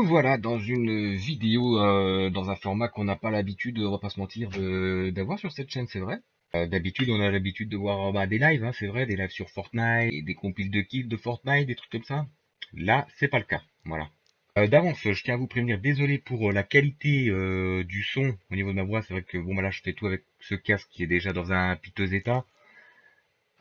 revoilà dans une vidéo, dans un format qu'on n'a pas l'habitude, on va pas se mentir, d'avoir sur cette chaîne, c'est vrai. D'habitude, on a l'habitude de voir des lives, hein, c'est vrai, des lives sur Fortnite, et des compiles de kills de Fortnite, des trucs comme ça. Là, c'est pas le cas, voilà. D'avance, je tiens à vous prévenir, désolé pour la qualité du son au niveau de ma voix. C'est vrai que bon, bah là, je fais tout avec ce casque qui est déjà dans un piteux état,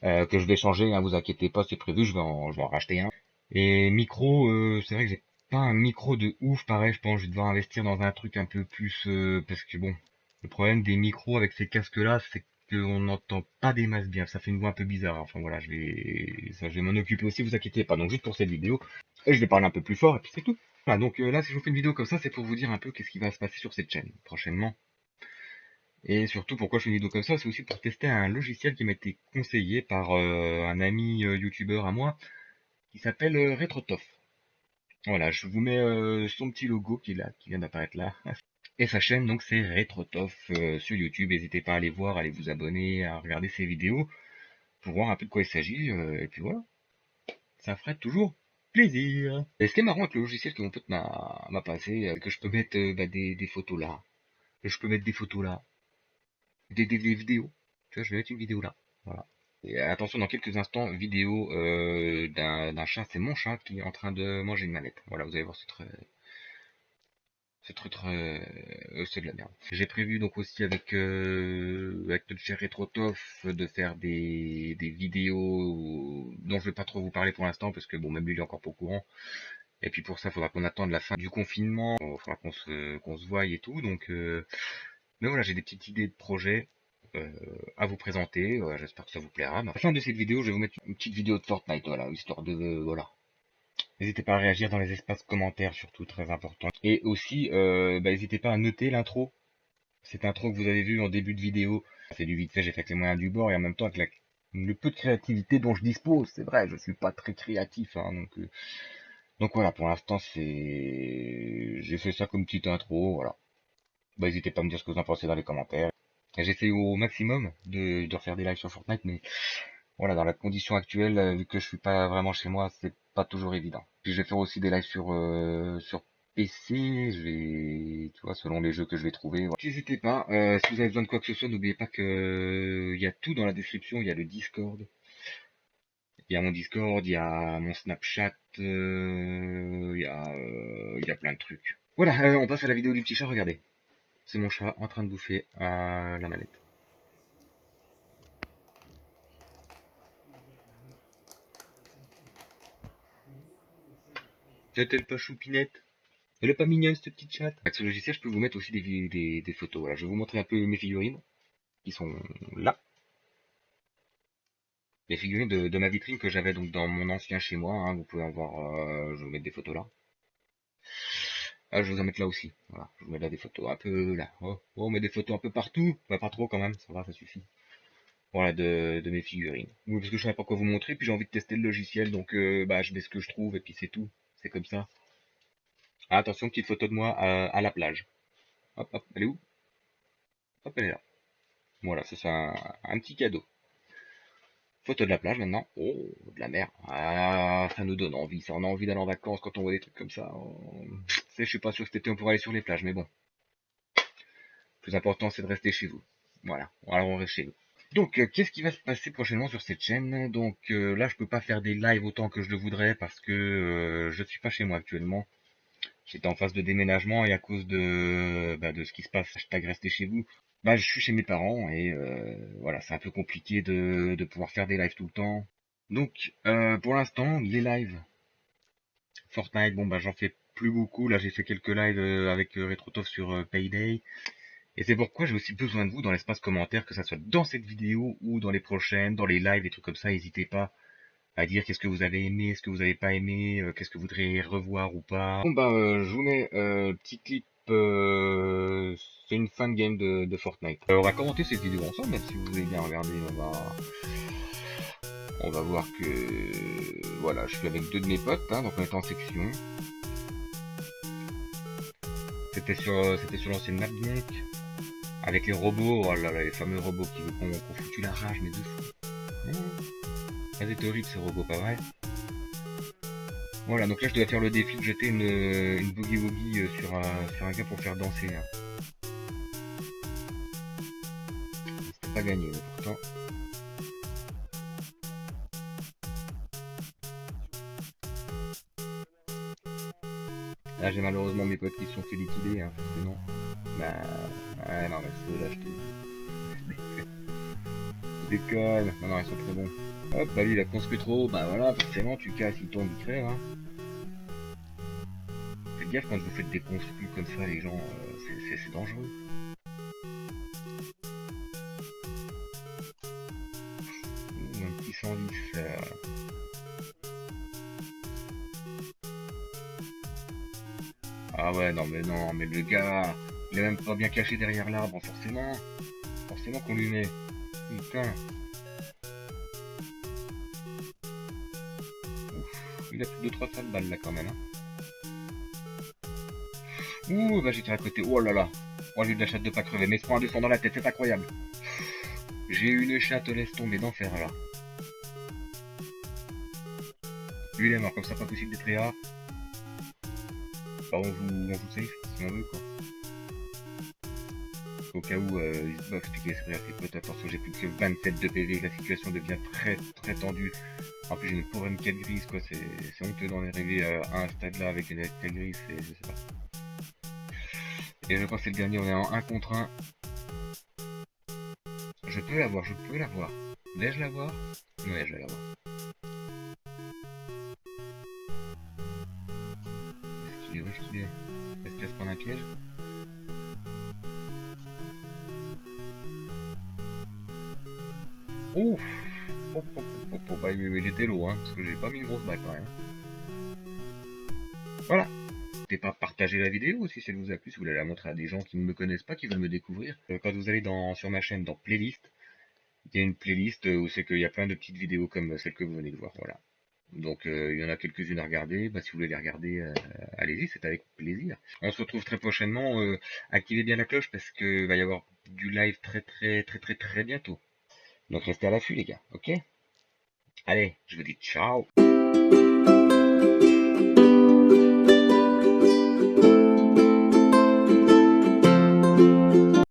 que je vais changer, hein, vous inquiétez pas, c'est prévu, je vais en racheter un. Et micro, c'est vrai que j'ai pas un micro de ouf, pareil, je pense que je vais devoir investir dans un truc un peu plus, parce que bon, le problème des micros avec ces casques-là, c'est qu'on n'entend pas des masses bien, ça fait une voix un peu bizarre. Enfin voilà, je vais m'en occuper aussi, vous inquiétez pas. Donc juste pour cette vidéo, et je vais parler un peu plus fort et puis c'est tout. Voilà, donc là, si je vous fais une vidéo comme ça, c'est pour vous dire un peu qu'est-ce qui va se passer sur cette chaîne prochainement. Et surtout, pourquoi je fais une vidéo comme ça, c'est aussi pour tester un logiciel qui m'a été conseillé par un ami youtubeur à moi, qui s'appelle RetroTof. Voilà, je vous mets son petit logo qui est là, qui vient d'apparaître là. Et sa chaîne, donc c'est RetroTof sur YouTube. N'hésitez pas à aller voir, à aller vous abonner, à regarder ses vidéos pour voir un peu de quoi il s'agit. Et puis voilà, ça ferait toujours plaisir. Et ce qui est marrant avec le logiciel que mon pote m'a passé, que je peux mettre des photos là. Je peux mettre des photos là. Des vidéos. Tu vois, je vais mettre une vidéo là. Voilà. Et attention, dans quelques instants, vidéo d'un chat. C'est mon chat qui est en train de manger une manette. Voilà, vous allez voir, c'est de la merde. J'ai prévu donc aussi avec notre cher RetroTof de faire des vidéos dont je vais pas trop vous parler pour l'instant parce que bon, même lui il est encore pas au courant. Et puis pour ça, il faudra qu'on attende la fin du confinement. Il faudra qu'on se voie et tout. Donc, mais voilà, j'ai des petites idées de projets à vous présenter. Voilà, j'espère que ça vous plaira. À la fin de cette vidéo, je vais vous mettre une petite vidéo de Fortnite, voilà, histoire de voilà. N'hésitez pas à réagir dans les espaces commentaires, surtout très important. Et aussi, n'hésitez pas à noter l'intro. Cette intro que vous avez vue en début de vidéo, c'est du vite fait, j'ai fait avec les moyens du bord et en même temps avec le peu de créativité dont je dispose. C'est vrai, je suis pas très créatif, hein, donc voilà, pour l'instant j'ai fait ça comme petite intro, voilà. N'hésitez pas à me dire ce que vous en pensez dans les commentaires. J'essaie au maximum de refaire des lives sur Fortnite, mais voilà, dans la condition actuelle, vu que je suis pas vraiment chez moi, c'est pas toujours évident. Puis je vais faire aussi des lives sur PC, tu vois, selon les jeux que je vais trouver. Voilà. N'hésitez pas, si vous avez besoin de quoi que ce soit, n'oubliez pas que il y a tout dans la description, il y a le Discord. Il y a mon Discord, il y a mon Snapchat, il y a plein de trucs. Voilà, on passe à la vidéo du petit chat, regardez. C'est mon chat en train de bouffer la manette. T'as-t-elle pas choupinette? Elle est pas mignonne cette petite chatte. Avec ce logiciel, je peux vous mettre aussi des photos. Voilà, je vais vous montrer un peu mes figurines qui sont là. Les figurines de ma vitrine que j'avais donc dans mon ancien chez moi. Hein, vous pouvez en voir. Je vais vous mettre des photos là. Ah, je vais vous en mettre là aussi. Voilà, je vous mets là des photos un peu là. Oh, on met des photos un peu partout. Bah, pas trop quand même. Ça va, ça suffit. Voilà, de mes figurines. Oui, parce que je savais pas quoi vous montrer, puis j'ai envie de tester le logiciel, donc je mets ce que je trouve et puis c'est tout. C'est comme ça. Ah, attention, petite photo de moi à la plage. Hop, hop, elle est où? Hop, elle est là. Voilà, ça c'est un petit cadeau. Photo de la plage maintenant. Oh, de la mer. Ah, ça nous donne envie. Ça, on a envie d'aller en vacances quand on voit des trucs comme ça. Je suis pas sûr que cet été on pourra aller sur les plages, mais bon. Le plus important, c'est de rester chez vous. Voilà. Alors on reste chez nous. Donc, qu'est-ce qui va se passer prochainement sur cette chaîne? Donc là, je peux pas faire des lives autant que je le voudrais parce que je suis pas chez moi actuellement. J'étais en phase de déménagement et à cause de ce qui se passe, hashtag rester chez vous, je suis chez mes parents et voilà, c'est un peu compliqué de pouvoir faire des lives tout le temps. Donc, pour l'instant, les lives Fortnite, bon j'en fais plus beaucoup. Là, j'ai fait quelques lives avec RetroTof sur Payday. Et c'est pourquoi j'ai aussi besoin de vous dans l'espace commentaire, que ça soit dans cette vidéo ou dans les prochaines, dans les lives, des trucs comme ça. N'hésitez pas à dire qu'est-ce que vous avez aimé, ce que vous n'avez pas aimé, qu'est-ce que vous voudriez revoir ou pas. Bon je vous mets petit clip, c'est une fin de game de Fortnite. On va commenter cette vidéo ensemble, même si vous voulez bien regarder, on va voir que voilà, je suis avec deux de mes potes, hein, donc on est en section. C'était sur l'ancienne map donc, avec les robots, oh là là, les fameux robots qui veulent qu'on foutu la rage, mais de fou. Ah, c'est horrible ces robots, pas vrai? Voilà, donc là je dois faire le défi de jeter une boogie woogie sur un gars pour faire danser. Hein. C'était pas gagné, mais pourtant. Là j'ai malheureusement mes potes qui se sont fait liquider, hein, forcément. Bah, ouais, non, mais ceux-là, je déconne. Non, non, ils sont trop bons. Hop, bah lui il a construit trop haut, bah voilà, forcément tu casses, il tombe, il crève. Hein. Faites gaffe quand vous faites des construits comme ça, les gens, c'est dangereux. Ouh, un petit 110. Ah ouais, non mais non, mais le gars, il est même pas bien caché derrière l'arbre, forcément. Forcément qu'on lui met. Putain. Ouf, il a plus de 300 balles là quand même. Hein. Ouh, bah j'étais à côté. Oh là là. Oh, j'ai eu de la chatte de pas crever. Mais il se prend un 200 dans la tête, c'est incroyable. J'ai eu une chatte, laisse tomber d'enfer là. Lui il est mort, comme ça pas possible d'être réa. Bah on joue safe, si on veut quoi. Au cas où il se boxe, piquer à ses potes, attention j'ai plus que 27 de PV, la situation devient très très tendue. En plus j'ai une pauvre M4 grise quoi, c'est honteux d'en arriver à un stade là avec une M4 grise, je sais pas. Et je crois que c'est le dernier, on est en 1 contre 1. Je peux l'avoir, je peux l'avoir. Vais-je l'avoir? Ouais, je vais l'avoir. Où est-ce qu'il est? Est-ce qu'il va se prendre un piège? Ouf! Bah, il était lourd, hein, parce que j'ai pas mis une grosse balle quand même. Voilà! N'hésitez pas à partager la vidéo si elle vous a plu, si vous voulez la montrer à des gens qui ne me connaissent pas, qui veulent me découvrir. Quand vous allez sur ma chaîne, dans Playlist, il y a une playlist où c'est qu'il y a plein de petites vidéos comme celle que vous venez de voir, voilà. Donc il y en a quelques-unes à regarder, bah, si vous voulez les regarder, allez-y, c'est avec plaisir. On se retrouve très prochainement, activez bien la cloche parce que va y avoir du live très bientôt. Donc restez à l'affût les gars, ok? Allez, je vous dis ciao!